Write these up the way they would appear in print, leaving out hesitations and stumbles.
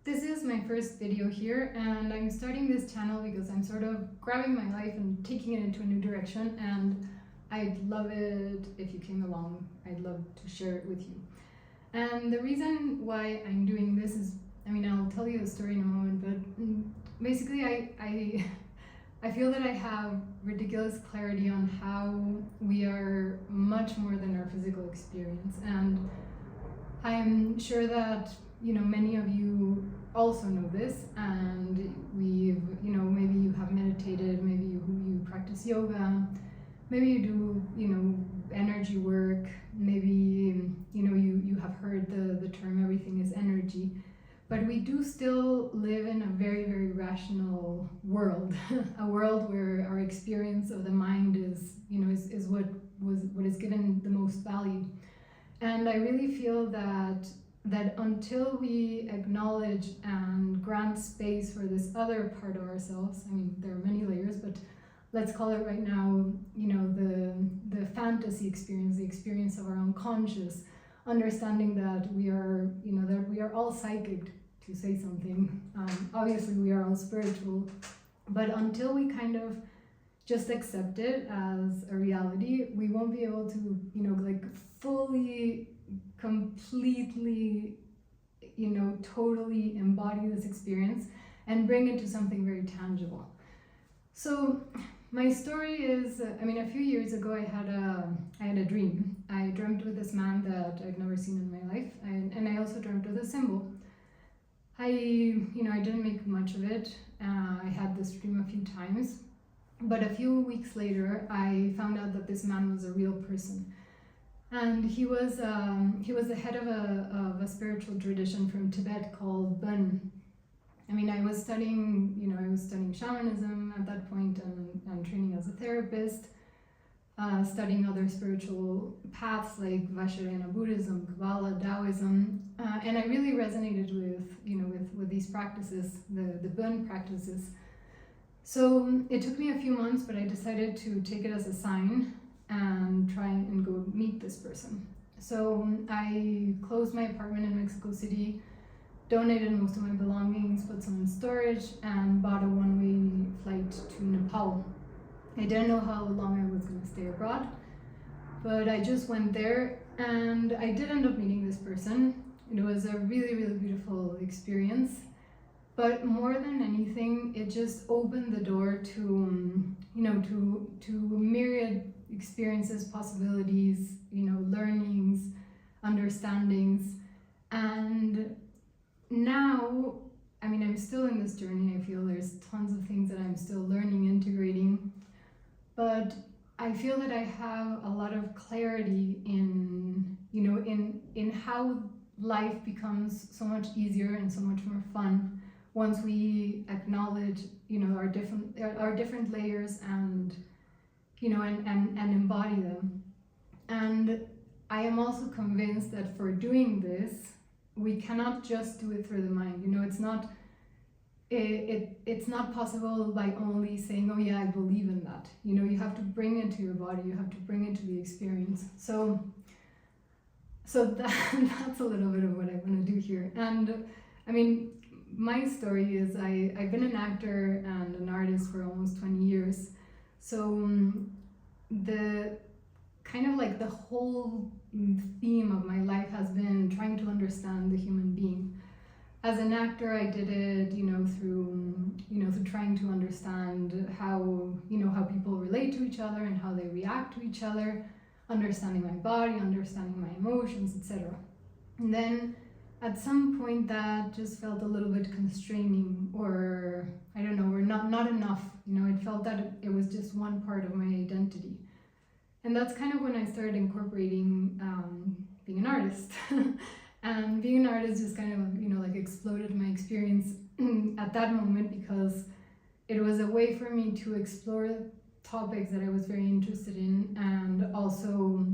This is my first video here, and I'm starting this channel because I'm sort of grabbing my life and taking it into a new direction, and I'd love it if you came along. I'd love to share it with you. And the reason why I'm doing this is, I'll tell you the story in a moment, but basically I feel that I have ridiculous clarity on how we are much more than our physical experience. And I'm sure that many of you also know this, and maybe you have meditated, maybe you practice yoga, maybe you do energy work, maybe you have heard the term everything is energy. But we do still live in a very, very rational world, a world where our experience of the mind is what is given the most value. And I really feel that until we acknowledge and grant space for this other part of ourselves, there are many layers, but let's call it right now, the fantasy experience, the experience of our unconscious, understanding that we are all psychic, to say something. Obviously we are all spiritual, but until we kind of just accept it as a reality, we won't be able to fully, completely, totally embody this experience and bring it to something very tangible. So my story is, a few years ago I had a dream. I dreamt with this man that I'd never seen in my life, and I also dreamt with a symbol. I didn't make much of it. I had this dream a few times, but a few weeks later I found out that this man was a real person. And he was the head of a spiritual tradition from Tibet called Bön. I was studying shamanism at that point, and training as a therapist, studying other spiritual paths like Vajrayana Buddhism, Kabbalah, Taoism, and I really resonated with these practices, the Bön practices. So it took me a few months, but I decided to take it as a sign and try and go meet this person. So I closed my apartment in Mexico City, donated most of my belongings, put some in storage, and bought a one-way flight to Nepal. I didn't know how long I was going to stay abroad, but I just went there, and I did end up meeting this person. It was a really, really beautiful experience, but more than anything, it just opened the door to myriad experiences, possibilities, learnings, understandings. And now, I'm still in this journey. I feel there's tons of things that I'm still learning, integrating, but I feel that I have a lot of clarity in how life becomes so much easier and so much more fun once we acknowledge our different layers and embody them. And I am also convinced that for doing this, we cannot just do it through the mind. It's not possible by only saying, oh yeah, I believe in that. You have to bring it to your body, you have to bring it to the experience. So that's a little bit of what I want to do here. And my story is I've been an actor and an artist for almost 20 years. So the whole theme of my life has been trying to understand the human being. As an actor, I did it, through trying to understand how people relate to each other and how they react to each other, understanding my body, understanding my emotions, etc. And then at some point that just felt a little bit constraining, or I don't know, or not enough. It felt that it was just one part of my identity. And that's kind of when I started incorporating being an artist. And being an artist just kind of exploded my experience at that moment, because it was a way for me to explore topics that I was very interested in, and also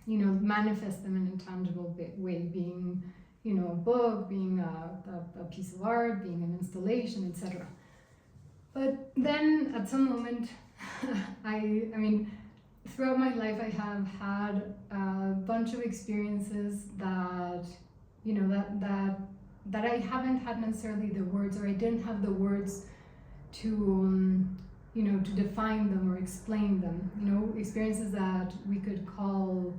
manifest them in a tangible way, being a book, being a piece of art, being an installation, etc. But then at some moment throughout my life I have had a bunch of experiences that that I haven't had necessarily the words, or I didn't have the words to to define them or explain them. Experiences that we could call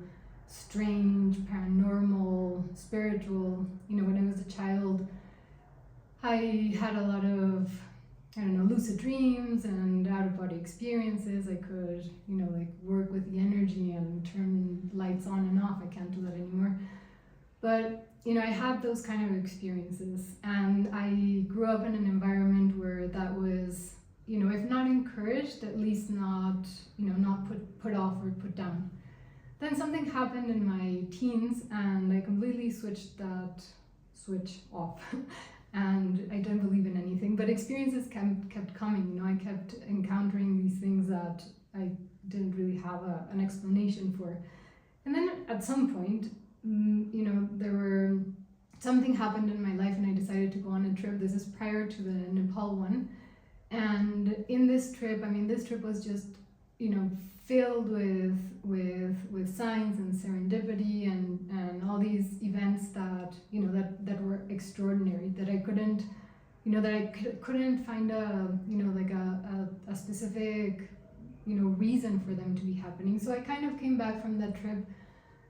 strange, paranormal, spiritual. When I was a child, I had a lot of, lucid dreams and out-of-body experiences. I could, work with the energy and turn lights on and off. I can't do that anymore. But, I had those kind of experiences, and I grew up in an environment where that was, if not encouraged, at least not, not put off or put down. Then something happened in my teens, and I completely switched that switch off. And I didn't believe in anything, but experiences kept coming. I kept encountering these things that I didn't really have an explanation for. And then at some point, something happened in my life, and I decided to go on a trip. This is prior to the Nepal one. And in this trip, this trip was just, filled with signs and serendipity and all these events that, that were extraordinary, that I couldn't, couldn't find a specific, reason for them to be happening. So I kind of came back from that trip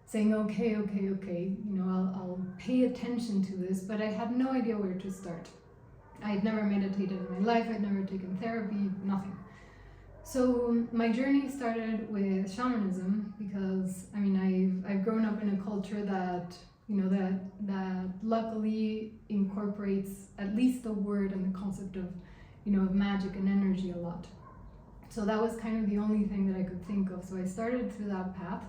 saying, okay, I'll pay attention to this, but I had no idea where to start. I had never meditated in my life, I'd never taken therapy, nothing. So my journey started with shamanism because, I've grown up in a culture that, that luckily incorporates at least the word and the concept of, of magic and energy a lot. So that was kind of the only thing that I could think of. So I started through that path.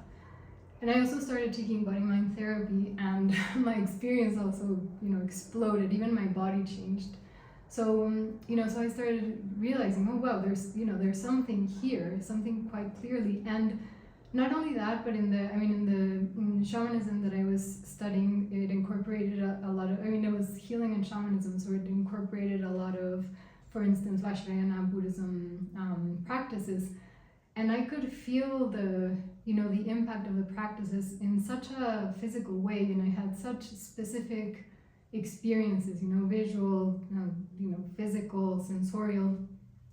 And I also started taking body-mind therapy, and my experience also, exploded. Even my body changed. So, so I started realizing, oh wow, there's something here, something quite clearly. And not only that, but in the shamanism that I was studying, it incorporated a lot of, it was healing and shamanism, so it incorporated a lot of, for instance, Vajrayana Buddhism practices. And I could feel the impact of the practices in such a physical way, and I had such specific experiences, visual, physical, sensorial.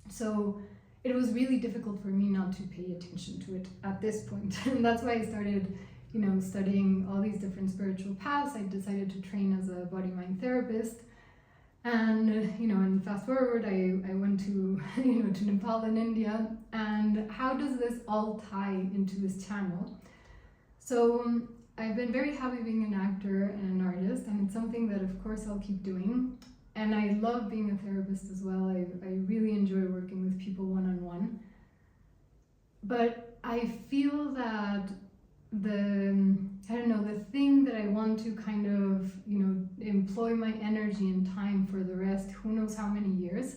So it was really difficult for me not to pay attention to it at this point. And that's why I started, studying all these different spiritual paths. I decided to train as a body-mind therapist. And, and fast forward, I went to, to Nepal and India. And how does this all tie into this channel? So I've been very happy being an actor and an artist, and it's something that of course I'll keep doing. And I love being a therapist as well. I really enjoy working with people one-on-one. But I feel that the thing that I want to kind of, employ my energy and time for the rest, who knows how many years,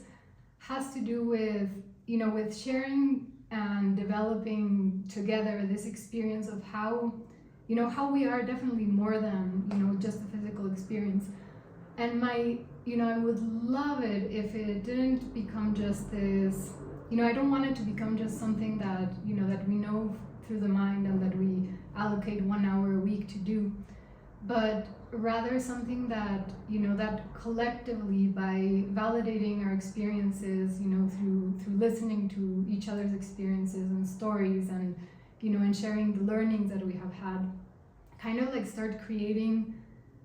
has to do with, with sharing and developing together this experience of how we are definitely more than, just a physical experience. And I would love it if it didn't become just this, I don't want it to become just something that, that we know through the mind and that we allocate 1 hour a week to do, but rather something that, that collectively, by validating our experiences, through listening to each other's experiences and stories and, and sharing the learnings that we have had, kind of like start creating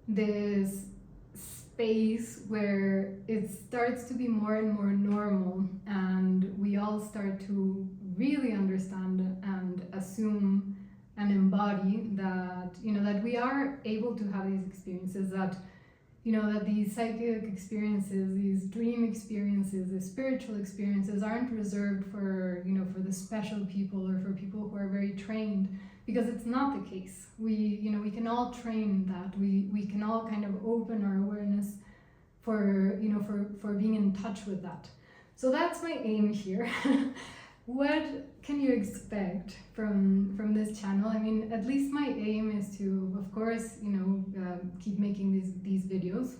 this space where it starts to be more and more normal, and we all start to really understand and assume and embody that, that we are able to have these experiences, that, that these psychic experiences, these dream experiences, the spiritual experiences aren't reserved for, for the special people or for people who are very trained, because it's not the case. We can all train that. We can all kind of open our awareness for, for being in touch with that. So that's my aim here. What can you expect from this channel? At least my aim is to, of course, keep making these videos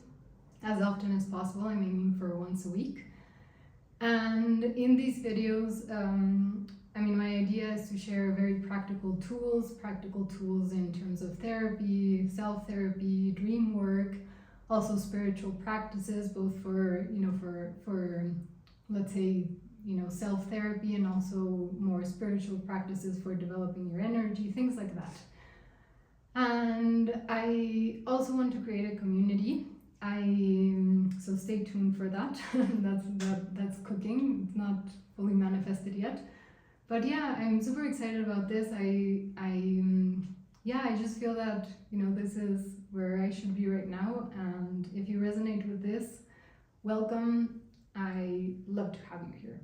as often as possible. I'm aiming for once a week. And in these videos, my idea is to share very practical tools in terms of therapy, self-therapy, dream work, also spiritual practices, both for let's say self-therapy, and also more spiritual practices for developing your energy, things like that. And I also want to create a community. So stay tuned for that. That's cooking. It's not fully manifested yet, but yeah, I'm super excited about this. I just feel that this is where I should be right now, and if you resonate with this, welcome. I love to have you here.